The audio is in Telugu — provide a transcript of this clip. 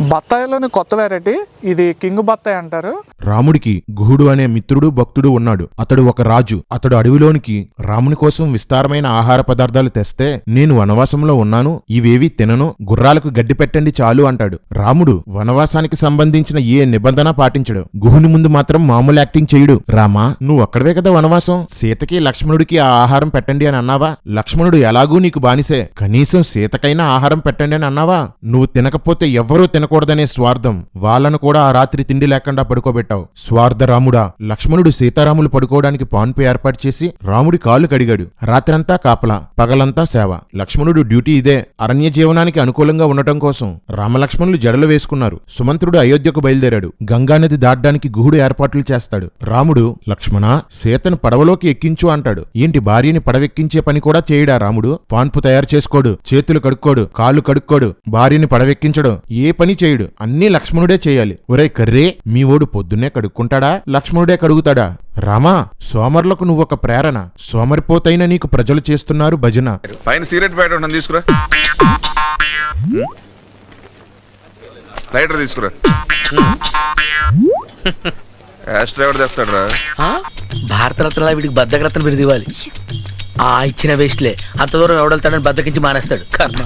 బత్తాయిలోని కొత్త వెరైటీ ఇది కింగ్ బత్తాయి అంటారు. రాముడికి గుహుడు అనే మిత్రుడు భక్తుడు ఉన్నాడు. అతడు ఒక రాజు. అతడు అడవిలోనికి రాముని కోసం విస్తారమైన ఆహార పదార్థాలు తెస్తే, నేను వనవాసంలో ఉన్నాను, ఇవేవి తినను, గుర్రాలకు గడ్డి పెట్టండి చాలు అంటాడు. రాముడు వనవాసానికి సంబంధించిన ఏ నిబంధన పాటించడు. గుహుని ముందు మాత్రం మామూలు యాక్టింగ్ చేయుడు. రామా, నువ్వు అక్కడవే కదా వనవాసం, సీతకి లక్ష్మణుడికి ఆ ఆహారం పెట్టండి అని అన్నావా? లక్ష్మణుడు ఎలాగూ నీకు బానిసే, కనీసం సీతకైనా ఆహారం పెట్టండి అని అన్నావా? నువ్వు తినకపోతే ఎవ్వరూ తినకూడదనే స్వార్థం వాళ్ళను కూడా ఆ రాత్రి తిండి లేకుండా పడుకోబెట్టావు. స్వార్థ రాముడా. లక్ష్మణుడు సీతారాములు పడుకోవడానికి పాన్పు ఏర్పాటు చేసి రాముడి కాళ్ళు కడిగాడు. రాత్రంతా కాపలా, పగలంతా సేవ. లక్ష్మణుడు డ్యూటీ ఇదే. అరణ్య జీవనానికి అనుకూలంగా ఉండటం కోసం రామలక్ష్మణులు జడలు వేసుకున్నారు. సుమంత్రుడు అయోధ్యకు బయలుదేరాడు. గంగానది దాటడానికి గుహుడు ఏర్పాట్లు చేస్తాడు. రాముడు, లక్ష్మణ, సీతను పడవలోకి ఎక్కించు అంటాడు. ఏంటి, భార్యని పడవెక్కించే పని కూడా చేయడా రాముడు? పాన్పు తయారు చేసుకోడు, చేతులు కడుక్కోడు, కాళ్ళు కడుక్కోడు, భార్యని పడవెక్కించడు, ఏ పని చేయుడు. అన్నీ లక్ష్మణుడే చేయాలి. ఒరే కర్రే, మీ ఓడు పొద్దున్నే కడుక్కుంటాడా, లక్ష్మణుడే కడుగుతాడా? రామా, సోమరులకు నువ్వొక ప్రేరణ. సోమరిపోతైన నీకు ప్రజలు చేస్తున్నారు భజన. పైన సిగరెట్ ప్యాకెట్ తీసుకురా, లైటర్ తీసుకురా. ఎవరు తెస్తాడు రా? భారతరత్న వీడికి బద్దకరత్న బిరుదు ఇవ్వాలి. ఇచ్చిన వేస్ట్లే, అంత దూరం ఎవడెళ్తాడని బద్దకించి మానేస్తాడు. కర్మ.